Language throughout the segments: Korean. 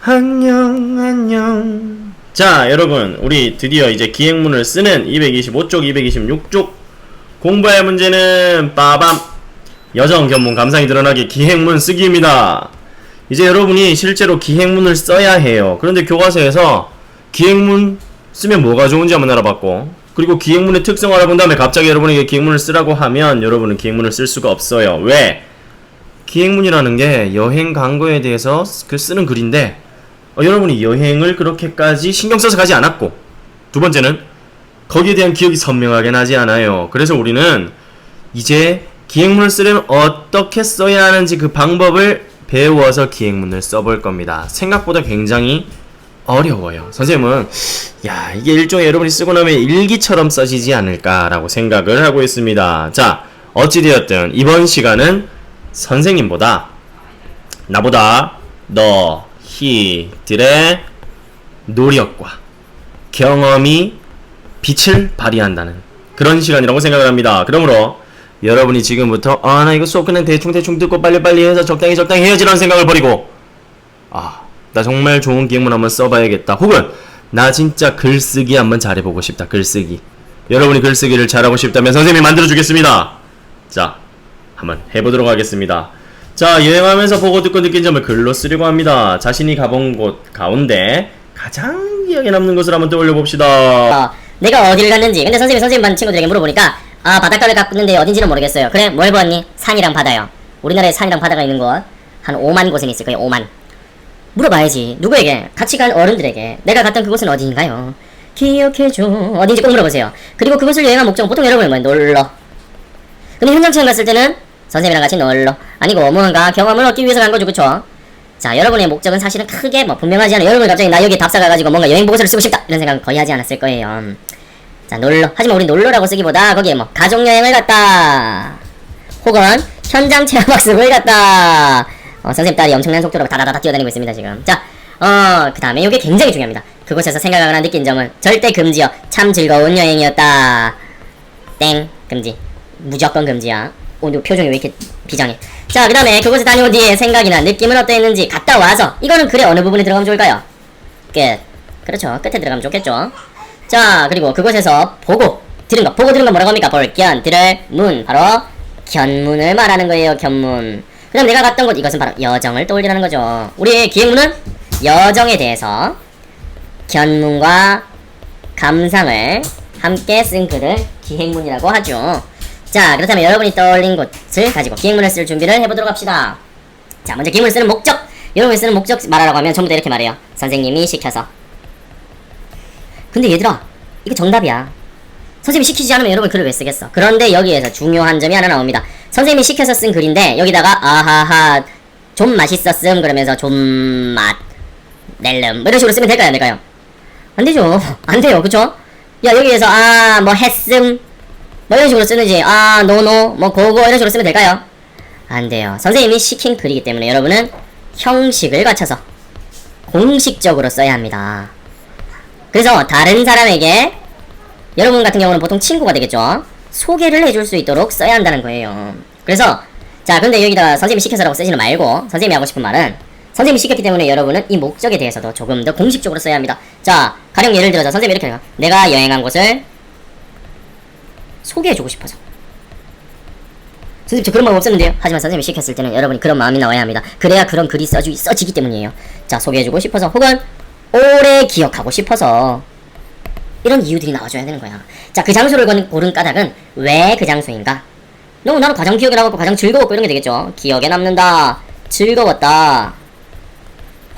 안녕 안녕. 자 여러분, 우리 드디어 이제 기행문을 쓰는 225쪽 226쪽 공부할 문제는 빠밤, 여정 견문 감상이 드러나게 기행문 쓰기입니다. 이제 여러분이 실제로 기행문을 써야 해요. 그런데 교과서에서 기행문 쓰면 뭐가 좋은지 한번 알아봤고, 그리고 기행문의 특성 알아본 다음에 갑자기 여러분에게 기행문을 쓰라고 하면 여러분은 기행문을 쓸 수가 없어요. 왜? 기행문이라는 게 여행 광고에 대해서 쓰는 글인데 여러분이 여행을 그렇게까지 신경 써서 가지 않았고, 두 번째는 거기에 대한 기억이 선명하게 나지 않아요. 그래서 우리는 이제 기행문을 쓰려면 어떻게 써야 하는지 그 방법을 배워서 기행문을 써볼 겁니다. 생각보다 굉장히 어려워요. 선생님은 야, 이게 일종의 여러분이 쓰고 나면 일기처럼 써지지 않을까라고 생각을 하고 있습니다. 자, 어찌되었든 이번 시간은 선생님보다 나보다 너희들의 노력과 경험이 빛을 발휘한다는 그런 시간이라고 생각을 합니다. 그러므로 여러분이 지금부터 나 이거 수업 그냥 대충 듣고 빨리빨리 해서 적당히 해야지라는 생각을 버리고, 나 정말 좋은 기행문 한번 써봐야겠다, 혹은 나 진짜 글쓰기 한번 잘해보고 싶다, 글쓰기. 여러분이 글쓰기를 잘하고 싶다면 선생님이 만들어주겠습니다. 자, 한번 해보도록 하겠습니다. 자, 여행하면서 보고 듣고 느낀 점을 글로 쓰려고 합니다. 자신이 가본 곳 가운데 가장 기억에 남는 것을 한번 떠올려 봅시다. 내가 어디를 갔는지. 근데 선생님 반 친구들에게 물어보니까 바닷가를 갔는데 어딘지는 모르겠어요. 그래, 뭘 보았니? 산이랑 바다요. 우리나라에 산이랑 바다가 있는 곳 한 5만 곳은 있을 거예요. 5만. 물어봐야지. 누구에게? 같이 간 어른들에게. 내가 갔던 그곳은 어디인가요? 기억해줘. 어딘지 꼭 물어보세요. 그리고 그곳을 여행한 목적은 보통 여러분은 뭐 놀러. 근데 현장 체험 갔을 때는 선생님이랑 같이 놀러 아니고 뭔가 경험을 얻기 위해서 간 거죠, 그쵸? 자, 여러분의 목적은 사실은 크게 분명하지 않아요. 여러분이 갑자기 나 여기 답사 가가지고 뭔가 여행 보고서를 쓰고 싶다 이런 생각은 거의 하지 않았을 거예요. 자, 놀러. 하지만 우리 놀러라고 쓰기보다 거기에 가족여행을 갔다, 혹은 현장 체험학습을 갔다. 선생님 딸이 엄청난 속도로 다다다다 뛰어다니고 있습니다 지금. 자, 그 다음에 이게 굉장히 중요합니다. 그곳에서 생각하거나 느낀 점은 절대 금지요. 참 즐거운 여행이었다. 땡, 금지. 무조건 금지야. 오늘 표정이 왜 이렇게 비장해. 자, 그 다음에 그곳에 다녀온 뒤에 생각이나 느낌은 어떠했는지 갔다 와서. 이거는 글의 어느 부분에 들어가면 좋을까요? 끝. 그렇죠, 끝에 들어가면 좋겠죠. 자, 그리고 그곳에서 보고 들은 거 뭐라고 합니까? 볼, 견, 들을, 문. 바로 견문을 말하는 거예요. 견문. 그 다음 내가 갔던 곳, 이것은 바로 여정을 떠올리라는 거죠. 우리의 기행문은 여정에 대해서 견문과 감상을 함께 쓴 글을 기행문이라고 하죠. 자, 그렇다면 여러분이 떠올린 곳을 가지고 기행문을 쓸 준비를 해보도록 합시다. 자, 먼저 기행문을 쓰는 목적. 여러분이 쓰는 목적 말하라고 하면 전부 다 이렇게 말해요. 선생님이 시켜서. 근데 얘들아, 이거 정답이야. 선생님이 시키지 않으면 여러분 글을 왜 쓰겠어? 그런데 여기에서 중요한 점이 하나 나옵니다. 선생님이 시켜서 쓴 글인데 여기다가 아하하 좀 맛있었음 그러면서 좀 맛 낼름 이런 식으로 쓰면 될까요, 안 될까요? 안 되죠. 안 돼요, 그쵸? 야, 여기에서 했음 이런 식으로 쓰는지 노노 고고 이런 식으로 쓰면 될까요? 안 돼요. 선생님이 시킨 글이기 때문에 여러분은 형식을 갖춰서 공식적으로 써야 합니다. 그래서 다른 사람에게, 여러분 같은 경우는 보통 친구가 되겠죠, 소개를 해줄 수 있도록 써야 한다는 거예요. 그래서 자, 근데 여기다가 선생님이 시켜서라고 쓰지는 말고 선생님이 하고 싶은 말은 선생님이 시켰기 때문에 여러분은 이 목적에 대해서도 조금 더 공식적으로 써야 합니다. 자, 가령 예를 들어서 선생님이 이렇게 해요. 내가 여행한 곳을 소개해주고 싶어서. 선생님 저 그런 마음 없었는데요. 하지만 선생님이 시켰을 때는 여러분이 그런 마음이 나와야 합니다. 그래야 그런 글이 써지기 때문이에요. 자, 소개해주고 싶어서, 혹은 오래 기억하고 싶어서, 이런 이유들이 나와줘야 되는 거야. 자, 그 장소를 고른 까닭은 왜 그 장소인가? 나는 가장 기억에 남았고 가장 즐거웠고 이런 게 되겠죠. 기억에 남는다, 즐거웠다,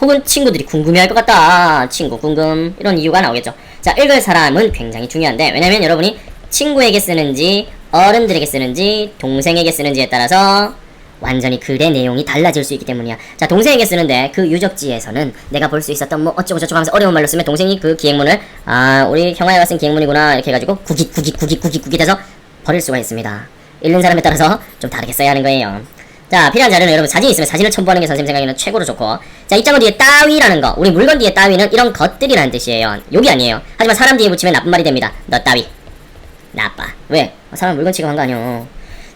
혹은 친구들이 궁금해할 것 같다, 친구 궁금, 이런 이유가 나오겠죠. 자, 읽을 사람은 굉장히 중요한데, 왜냐면 여러분이 친구에게 쓰는지 어른들에게 쓰는지 동생에게 쓰는지에 따라서 완전히 글의 내용이 달라질 수 있기 때문이야. 자, 동생에게 쓰는데 그 유적지에서는 내가 볼 수 있었던 어쩌고 저쩌고 하면서 어려운 말로 쓰면 동생이 그 기행문을 우리 형아가 쓴 기행문이구나 이렇게 해가지고 구깃 해서 버릴 수가 있습니다. 읽는 사람에 따라서 좀 다르게 써야 하는 거예요. 자, 필요한 자료는 여러분 사진이 있으면 사진을 첨부하는 게 선생님 생각에는 최고로 좋고, 자, 입장어 뒤에 따위라는 거, 우리 물건 뒤에 따위는 이런 것들이라는 뜻이에요. 욕이 아니에요. 하지만 사람 뒤에 붙이면 나쁜 말이 됩니다. 너 따위 나빠. 왜? 사람 물건 취급한 거 아니오.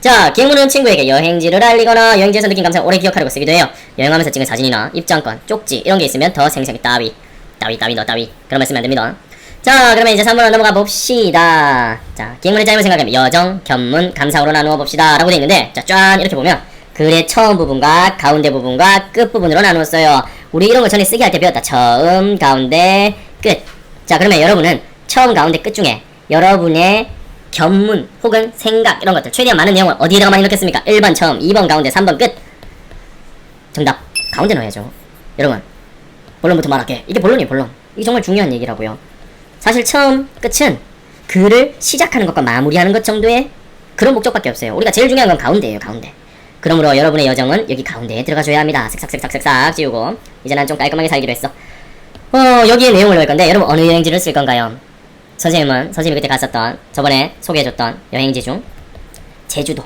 자, 기행문은 친구에게 여행지를 알리거나 여행지에서 느낀 감상을 오래 기억하려고 쓰기도 해요. 여행하면서 찍은 사진이나 입장권, 쪽지 이런 게 있으면 더 생생히 따위 너 따위 그런 말 쓰면 안 됩니다. 자, 그러면 이제 3번으로 넘어가 봅시다. 자, 기행문의 짜임을 생각하면 여정, 견문, 감상으로 나누어 봅시다 라고 되어 있는데, 자, 짠 이렇게 보면 글의 처음 부분과 가운데 부분과 끝 부분으로 나누었어요. 우리 이런 거 전에 쓰기 할 때 배웠다. 처음, 가운데, 끝. 자, 그러면 여러분은 처음, 가운데, 끝 중에 여러분의 견문 혹은 생각 이런 것들 최대한 많은 내용을 어디에다가 많이 넣겠습니까? 1번 처음, 2번 가운데, 3번 끝. 정답 가운데 넣어야죠. 여러분, 본론부터 말할게. 이게 본론이에요. 본론. 이게 정말 중요한 얘기라고요. 사실 처음, 끝은 글을 시작하는 것과 마무리하는 것 정도의 그런 목적밖에 없어요. 우리가 제일 중요한 건 가운데예요. 가운데. 그러므로 여러분의 여정은 여기 가운데에 들어가줘야 합니다. 슥싹 지우고 이제 난 좀 깔끔하게 살기로 했어. 여기에 내용을 넣을 건데 여러분 어느 여행지를 쓸 건가요? 선생님이 그때 갔었던 저번에 소개해줬던 여행지 중 제주도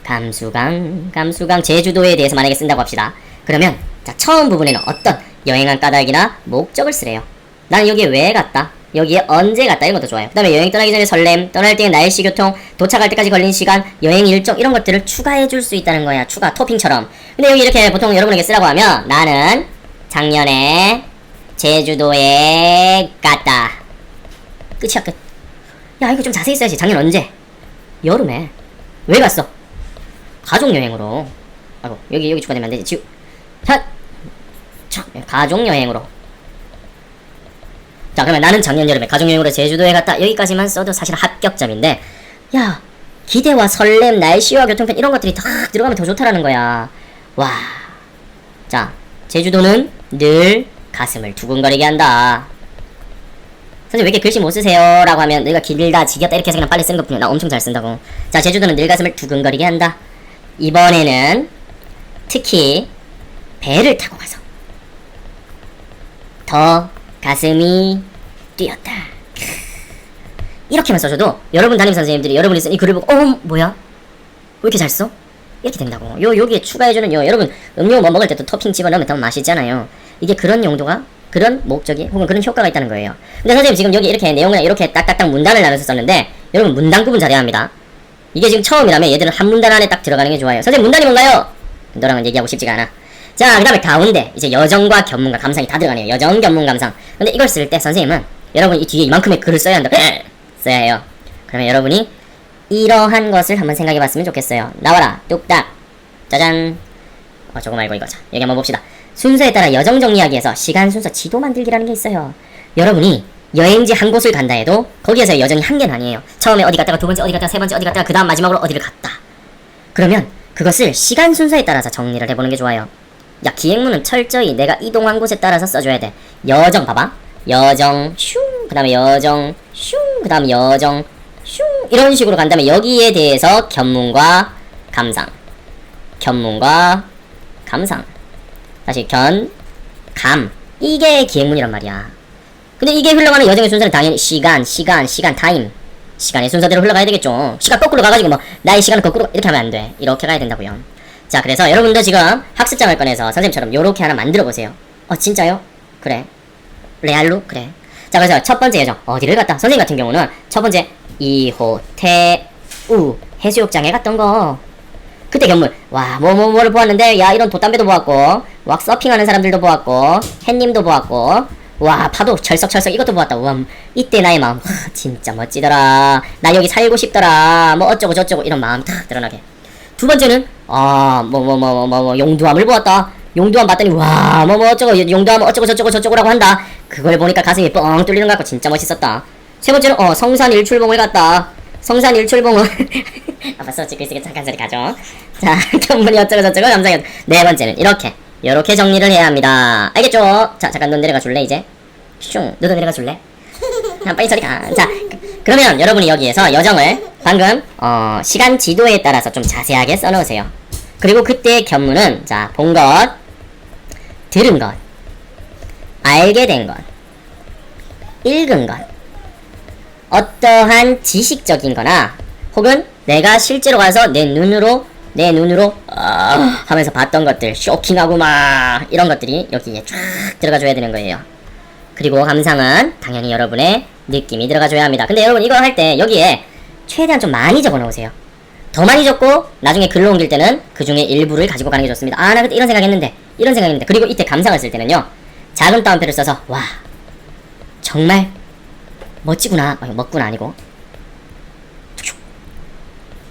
감수강 제주도에 대해서 만약에 쓴다고 합시다. 그러면 자, 처음 부분에는 어떤 여행한 까닭이나 목적을 쓰래요. 나는 여기에 왜 갔다, 여기에 언제 갔다 이런 것도 좋아요. 그 다음에 여행 떠나기 전에 설렘, 떠날 때의 날씨, 교통, 도착할 때까지 걸린 시간, 여행 일정 이런 것들을 추가해 줄 수 있다는 거야. 추가 토핑처럼. 근데 여기 이렇게 보통 여러분에게 쓰라고 하면 나는 작년에 제주도에 갔다. 끝이야 끝. 야 이거 좀 자세히 써야지. 작년 언제? 여름에. 왜 갔어? 가족여행으로. 아이고 여기 추가되면 안 되지. 지우. 가족여행으로. 자, 그러면 나는 작년 여름에 가족여행으로 제주도에 갔다. 여기까지만 써도 사실 합격점인데, 야, 기대와 설렘, 날씨와 교통편 이런 것들이 다 들어가면 더 좋다라는 거야. 와. 자, 제주도는 늘 가슴을 두근거리게 한다. 선생님 왜 이렇게 글씨 못 쓰세요? 라고 하면 너희가 길다, 지겹다 이렇게 해서 그냥 빨리 쓰는 것뿐이야. 나 엄청 잘 쓴다고. 자, 제주도는 늘 가슴을 두근거리게 한다. 이번에는 특히 배를 타고 가서 더 가슴이 뛰었다. 이렇게만 써줘도 여러분 담임 선생님들이 여러분이 쓴 이 글을 보고 뭐야? 왜 이렇게 잘 써? 이렇게 된다고. 여기에 추가해주는 여러분 음료 뭐 먹을 때도 토핑 집어넣으면 더 맛있잖아요. 이게 그런 용도가, 그런 목적이 혹은 그런 효과가 있다는 거예요. 근데 선생님 지금 여기 이렇게 내용을 이렇게 딱딱딱 문단을 나눠서 썼는데 여러분 문단 구분 잘해야 합니다. 이게 지금 처음이라면 얘들은 한 문단 안에 딱 들어가는 게 좋아요. 선생님 문단이 뭔가요? 너랑은 얘기하고 싶지가 않아. 자, 그 다음에 가운데 이제 여정과 견문과 감상이 다 들어가네요. 여정, 견문, 감상. 근데 이걸 쓸 때 선생님은 여러분 이 뒤에 이만큼의 글을 써야 한다. 써야 해요. 그러면 여러분이 이러한 것을 한번 생각해봤으면 좋겠어요. 나와라 뚝딱 짜잔. 저거 말고 이거. 자, 여기 한번 봅시다. 순서에 따라 여정 정리하기 위해서 시간 순서 지도 만들기라는 게 있어요. 여러분이 여행지 한 곳을 간다 해도 거기에서 여정이 한 개는 아니에요. 처음에 어디 갔다가 두 번째 어디 갔다가 세 번째 어디 갔다가 그 다음 마지막으로 어디를 갔다. 그러면 그것을 시간 순서에 따라서 정리를 해보는 게 좋아요. 야, 기행문은 철저히 내가 이동한 곳에 따라서 써줘야 돼. 여정 봐봐. 여정 슝, 그 다음에 여정 슝, 그 다음 여정 슝 이런 식으로 간 다음에 여기에 대해서 견문과 감상, 견문과 감상, 다시 견, 감, 이게 기행문이란 말이야. 근데 이게 흘러가는 여정의 순서는 당연히 시간, 타임, 시간의 순서대로 흘러가야 되겠죠. 시간 거꾸로 가가지고 뭐 나의 시간을 거꾸로 이렇게 하면 안 돼. 이렇게 가야 된다고요. 자, 그래서 여러분도 지금 학습장을 꺼내서 선생님처럼 요렇게 하나 만들어 보세요. 진짜요? 그래. 레알로? 그래. 자, 그래서 첫 번째 여정 어디를 갔다? 선생님 같은 경우는 첫 번째 이호태우 해수욕장에 갔던 거. 그때 견문 와 뭐를 보았는데, 야 이런 돛담배도 보았고, 왁 서핑하는 사람들도 보았고, 햇님도 보았고, 와 파도 철썩철썩 이것도 보았다. 와 이때 나의 마음 진짜 멋지더라. 나 여기 살고 싶더라. 뭐 어쩌고 저쩌고 이런 마음 다 드러나게. 두 번째는 용두암을 보았다. 용두암 봤더니 와 어쩌고 용두암 어쩌고 저쩌고라고 한다. 그걸 보니까 가슴이 뻥 뚫리는 것 같고 진짜 멋있었다. 세 번째는 성산 일출봉을 갔다. 성산 일출봉은 벌써 찍고 있으니까 잠깐 저리 가죠. 자, 견문이 어쩌고 저쩌고 감상해. 네 번째는 요렇게 정리를 해야 합니다. 알겠죠? 자, 잠깐 너 내려가 줄래 이제? 슝, 너도 내려가 줄래? 빨리 저리 가. 자, 그러면 여러분이 여기에서 여정을 방금 시간 지도에 따라서 좀 자세하게 써놓으세요. 그리고 그때 견문은 자, 본 것, 들은 것, 알게 된 것, 읽은 것, 어떠한 지식적인 거나 혹은 내가 실제로 가서 내 눈으로 하면서 봤던 것들, 쇼킹하고 막 이런 것들이 여기에 쫙 들어가줘야 되는 거예요. 그리고 감상은 당연히 여러분의 느낌이 들어가줘야 합니다. 근데 여러분 이거 할 때 여기에 최대한 좀 많이 적어놓으세요. 더 많이 적고 나중에 글로 옮길 때는 그 중에 일부를 가지고 가는 게 좋습니다. 아, 나 그때 이런 생각했는데 그리고 이때 감상을 쓸 때는요, 작은 따옴표를 써서 와 정말 멋지구나. 멋구나 아니고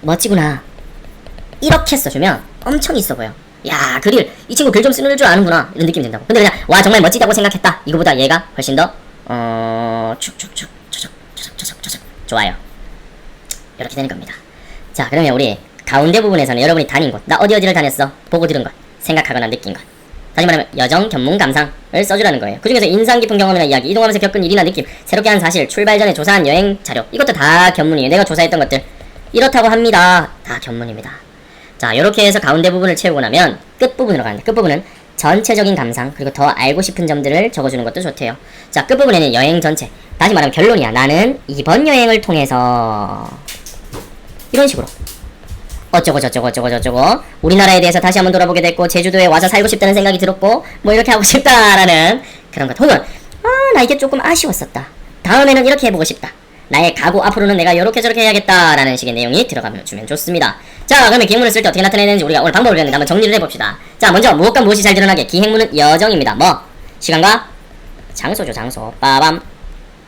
멋지구나 이렇게 써주면 엄청 있어 보여. 야, 이 친구 글 좀 쓰는 줄 아는구나 이런 느낌이 든다고. 근데 그냥 와 정말 멋지다고 생각했다, 이거보다 얘가 훨씬 더 축축축 초적 좋아요. 이렇게 되는 겁니다. 자, 그러면 우리 가운데 부분에서는 여러분이 다닌 곳, 나 어디를 다녔어, 보고 들은 것, 생각하거나 느낀 것, 다시 말하면 여정, 견문, 감상을 써주라는 거예요. 그 중에서 인상 깊은 경험이나 이야기, 이동하면서 겪은 일이나 느낌, 새롭게 한 사실, 출발 전에 조사한 여행 자료, 이것도 다 견문이에요. 내가 조사했던 것들 이렇다고 합니다. 다 견문입니다. 자, 요렇게 해서 가운데 부분을 채우고 나면 끝부분으로 가는데, 끝부분은 전체적인 감상, 그리고 더 알고 싶은 점들을 적어주는 것도 좋대요. 자, 끝부분에는 여행 전체, 다시 말하면 결론이야. 나는 이번 여행을 통해서 이런 식으로 어쩌고 우리나라에 대해서 다시 한번 돌아보게 됐고, 제주도에 와서 살고 싶다는 생각이 들었고, 뭐 이렇게 하고 싶다라는 그런 것, 혹은 나 이게 조금 아쉬웠었다, 다음에는 이렇게 해보고 싶다, 나의 각오, 앞으로는 내가 요렇게 저렇게 해야겠다라는 식의 내용이 들어가면 주면 좋습니다. 자, 그러면 기행문을 쓸 때 어떻게 나타내는지 우리가 오늘 방법을 배웠는데 한번 정리를 해봅시다. 자, 먼저 무엇과 무엇이 잘 드러나게, 기행문은 여정입니다. 뭐? 시간과 장소죠. 장소. 빠밤.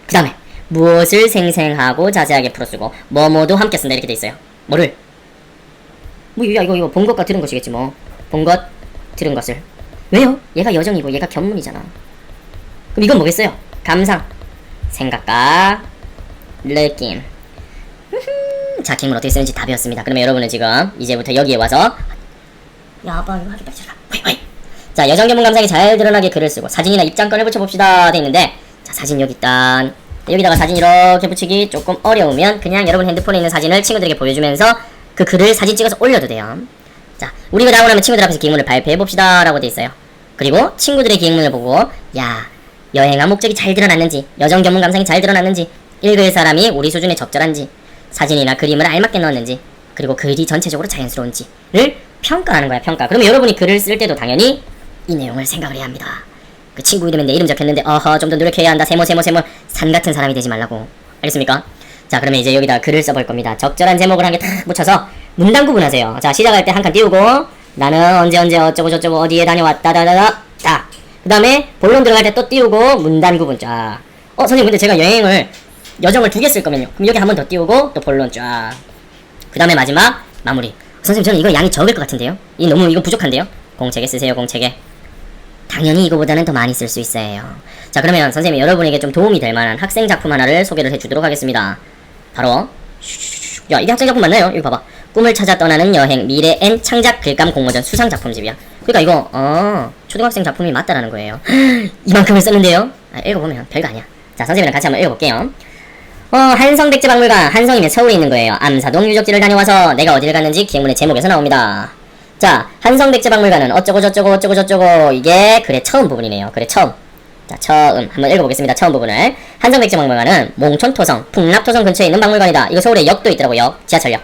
그 다음에 무엇을 생생하고 자세하게 풀어쓰고 뭐뭐도 함께 쓴다 이렇게 돼 있어요. 뭐를? 야, 이거 본 것과 들은 것이겠지 뭐. 본 것, 들은 것을. 왜요? 얘가 여정이고 얘가 견문이잖아. 그럼 이건 뭐겠어요? 감상, 생각과 느낌. 자, 기행문 어떻게 쓰는지 다 배웠습니다. 그러면 여러분은 지금 이제부터 여기에 와서 야, 아빠 이거 하기 빨리. 자, 여정, 견문, 감상이 잘 드러나게 글을 쓰고 사진이나 입장권을 붙여봅시다 돼 있는데, 자, 사진 여기 있단. 여기다가 사진 이렇게 붙이기 조금 어려우면 그냥 여러분 핸드폰에 있는 사진을 친구들에게 보여주면서 그 글을 사진 찍어서 올려도 돼요. 자, 우리 이거 나오고 나면 친구들 앞에서 기행문을 발표해봅시다 라고 돼 있어요. 그리고 친구들의 기행문을 보고 야, 여행한 목적이 잘 드러났는지, 여정, 견문, 감상이 잘 드러났는지, 읽을 사람이 우리 수준에 적절한지, 사진이나 그림을 알맞게 넣었는지, 그리고 글이 전체적으로 자연스러운지를 평가하는 거야. 평가. 그러면 여러분이 글을 쓸 때도 당연히 이 내용을 생각을 해야 합니다. 그 친구 이름에 내 이름 적혔는데 좀 더 노력해야 한다. 세모 산 같은 사람이 되지 말라고. 알겠습니까? 자, 그러면 이제 여기다 글을 써볼 겁니다. 적절한 제목을 한 개 탁 붙여서 문단 구분하세요. 자, 시작할 때 한 칸 띄우고 나는 언제 어쩌고 저쩌고 어디에 다녀왔다 다다다. 자, 그 다음에 본론 들어갈 때 또 띄우고 문단 구분 쫙. 선생님 근데 제가 여정을 2개 쓸 거면요. 그럼 여기 한 번 더 띄우고 또 본론 쫙. 그 다음에 마지막 마무리. 선생님 저는 이거 양이 적을 것 같은데요? 이거 부족한데요? 공책에 쓰세요. 공책에. 당연히 이거보다는 더 많이 쓸 수 있어요. 자, 그러면 선생님이 여러분에게 좀 도움이 될 만한 학생 작품 하나를 소개를 해주도록 하겠습니다. 바로 야, 이게 학생 작품 맞나요? 이거 봐봐. 꿈을 찾아 떠나는 여행 미래엔 창작 글감 공모전 수상 작품집이야. 그러니까 이거 초등학생 작품이 맞다라는 거예요. 이만큼을 썼는데요. 읽어보면 별거 아니야. 자, 선생님이랑 같이 한번 읽어볼게요. 한성백제박물관, 한성이면 서울에 있는 거예요. 암사동 유적지를 다녀와서 내가 어디를 갔는지 기행문의 제목에서 나옵니다. 자, 한성백제박물관은 어쩌고 이게 글의 처음 부분이네요. 글의 처음. 자, 처음 한번 읽어보겠습니다. 처음 부분을. 한성백제박물관은 몽촌토성, 풍납토성 근처에 있는 박물관이다. 이거 서울에 역도 있더라고. 역, 지하철역.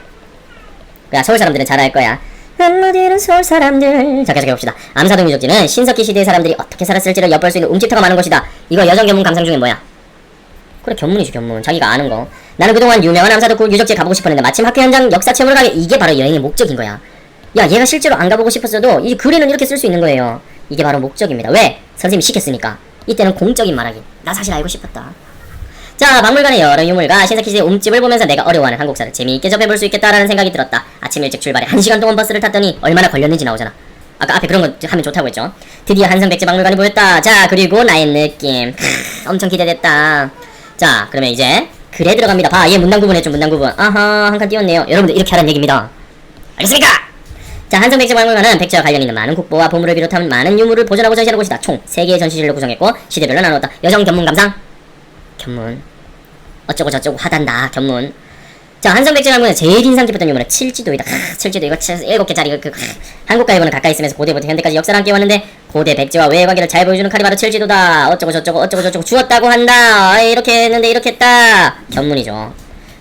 야, 서울 사람들은 잘 알 거야. 한마디는 서울 사람들. 자, 계속해 봅시다. 암사동 유적지는 신석기 시대의 사람들이 어떻게 살았을지를 엿볼 수 있는 움집터가 많은 곳이다. 이거 여정, 견문, 감상 중에 뭐야? 그래, 견문이지, 견문. 자기가 아는 거. 나는 그동안 유명한 암사동 그 유적지에 가보고 싶었는데 마침 학교 현장 역사 체험을 가게. 이게 바로 여행의 목적인 거야. 야, 얘가 실제로 안 가보고 싶었어도 이 글에는 이렇게 쓸 수 있는 거예요. 이게 바로 목적입니다. 왜? 선생님이 시켰으니까. 이때는 공적인 말하기. 나 사실 알고 싶었다. 자, 박물관의 여러 유물과 신석기 시대의 움집을 보면서 내가 어려워하는 한국사를 재미있게 접해볼 수 있겠다라는 생각이 들었다. 아침 일찍 출발해 1시간 동안 버스를 탔더니 얼마나 걸렸는지 나오잖아. 아까 앞에 그런 거 하면 좋다고 했죠. 드디어 한성백제박물관이 보였다. 자, 그리고 나의 느낌. 엄청 기대됐다. 자, 그러면 이제 글에 들어갑니다. 봐, 얘 문단 구분했죠. 문단 구분. 아하, 한 칸 띄웠네요. 여러분들 이렇게 하라는 얘기입니다. 알겠습니까? 자, 한성백제박물관은 백제와 관련 있는 많은 국보와 보물을 비롯한 많은 유물을 보존하고 전시하는 곳이다. 총 3개의 전시실로 구성했고 시대별로 나누었다. 여정, 견문, 감상. 견문. 어쩌고 저쩌고 하단다. 견문. 자, 한성백제박물관은 제일 인상 깊었던 유물은 칠지도이다. 칠지도 이거 7개짜리 한국과 일본은 가까이 있으면서 고대부터 현대까지 역사를 함께 왔는데 고대 백제와 외의 관계를 잘 보여주는 칼이 바로 칠지도다. 어쩌고 저쩌고 주었다고 한다. 이렇게 했는데 이렇게 했다. 견문이죠.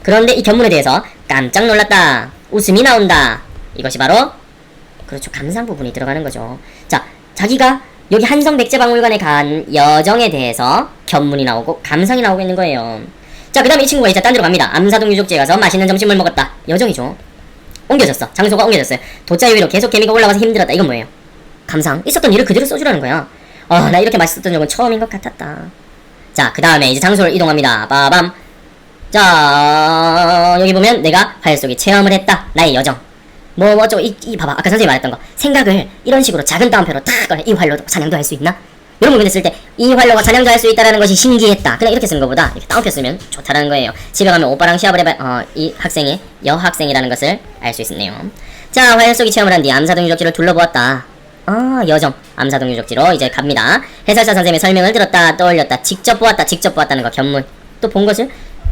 그런데 이 견문에 대해서 깜짝 놀랐다. 웃음이 나온다. 이것이 바로 그렇죠. 감상 부분이 들어가는 거죠. 자, 자기가 여기 한성백제박물관에 간 여정에 대해서 견문이 나오고 감상이 나오고 있는 거예요. 자, 그 다음에 이 친구가 이제 딴 데로 갑니다. 암사동 유적지에 가서 맛있는 점심을 먹었다. 여정이죠. 옮겨졌어. 장소가 옮겨졌어요. 돗자리 위로 계속 개미가 올라가서 힘들었다. 이건 뭐예요? 감상. 있었던 일을 그대로 써주라는 거야. 나 이렇게 맛있었던 적은 처음인 것 같았다. 자, 그 다음에 이제 장소를 이동합니다. 빠밤. 자, 여기 보면 내가 화열 속에 체험을 했다. 나의 여정. 어쩌고, 봐봐. 아까 선생님이 말했던 거. 생각을 이런 식으로 작은 따옴표로 탁 꺼내. 이 활로도 사냥도 할 수 있나? 여러분 근데 쓸 때 이 활로가 사냥도 할 수 있다라는 것이 신기했다. 그냥 이렇게 쓴 것보다 이렇게 따옴표 쓰면 좋다라는 거예요. 집에 가면 오빠랑 시합을 해봐. 이 학생이 여학생이라는 것을 알 수 있네요. 자, 화열 속에 체험을 한 뒤 암사동 유적지를 둘러보았다. 여정. 암사동 유적지로 이제 갑니다. 해설사 선생님의 설명을 들었다. 떠올렸다. 직접 보았다는 거. 견문. 또 본 것을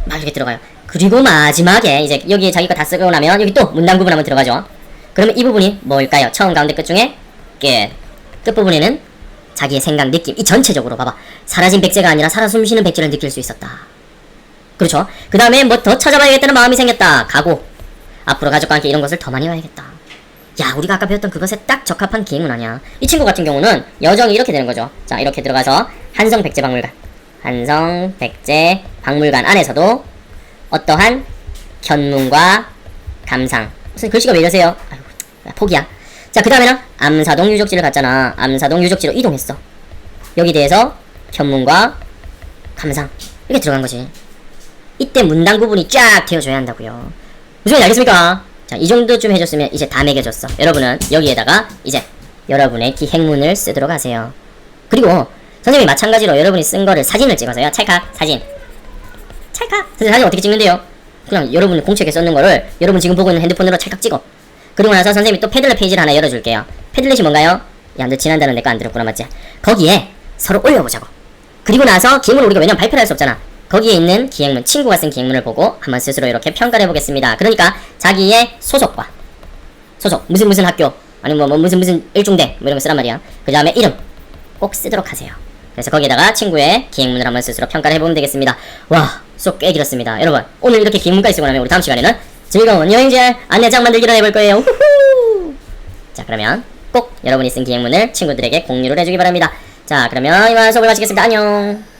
막 이렇게 들어가요. 그리고 마지막에 이제 여기에 자기 거 다 쓰고 나면 여기 또 문단 구분 한번 들어가죠. 그러면 이 부분이 뭘까요? 처음 가운데 끝 중에 끝부분에는 자기의 생각, 느낌, 이 전체적으로 봐봐. 사라진 백제가 아니라 살아 숨쉬는 백제를 느낄 수 있었다. 그렇죠? 그 다음에 뭐 더 찾아봐야겠다는 마음이 생겼다. 각오. 앞으로 가족과 함께 이런 것을 더 많이 봐야겠다. 야, 우리가 아까 배웠던 그것에 딱 적합한 기행문 아니야. 이 친구 같은 경우는 여정이 이렇게 되는 거죠. 자, 이렇게 들어가서 한성백제박물관 안에서도 어떠한 견문과 감상. 무슨 글씨가 왜 이러세요? 아이고, 포기야. 자, 그 다음에는 암사동 유적지를 갔잖아. 암사동 유적지로 이동했어. 여기 대해서 견문과 감상. 이렇게 들어간 거지. 이때 문단 구분이 쫙 되어줘야 한다고요. 무슨 말인지 알겠습니까? 자, 이 정도쯤 해줬으면 이제 다 매겨줬어. 여러분은 여기에다가 이제 여러분의 기행문을 쓰도록 하세요. 그리고 선생님이 마찬가지로 여러분이 쓴 거를 사진을 찍어서요. 찰칵 사진. 찰칵. 선생님 사진 어떻게 찍는데요? 그냥 여러분이 공책에 썼는 거를 여러분 지금 보고 있는 핸드폰으로 찰칵 찍어. 그리고 나서 선생님이 또 패들렛 페이지를 하나 열어줄게요. 패들렛이 뭔가요? 야, 너 지난달은 내 거 안 들었구나, 맞지? 거기에 서로 올려보자고. 그리고 나서 기행문을 우리가 왜냐면 발표를 할 수 없잖아. 거기에 있는 기행문, 친구가 쓴 기행문을 보고 한번 스스로 이렇게 평가를 해보겠습니다. 그러니까 자기의 소속 무슨 학교 아니면 뭐 무슨 일중대 뭐 이런 거 쓰란 말이야. 그 다음에 이름 꼭 쓰도록 하세요. 그래서 거기에다가 친구의 기행문을 한번 스스로 평가를 해보면 되겠습니다. 와, 수업 꽤 길었습니다. 여러분, 오늘 이렇게 기행문까지 쓰고 나면 우리 다음 시간에는 즐거운 여행지 안내장 만들기를 해볼 거예요. 우후! 자, 그러면 꼭 여러분이 쓴 기행문을 친구들에게 공유를 해주기 바랍니다. 자, 그러면 이만 수업을 마치겠습니다. 안녕.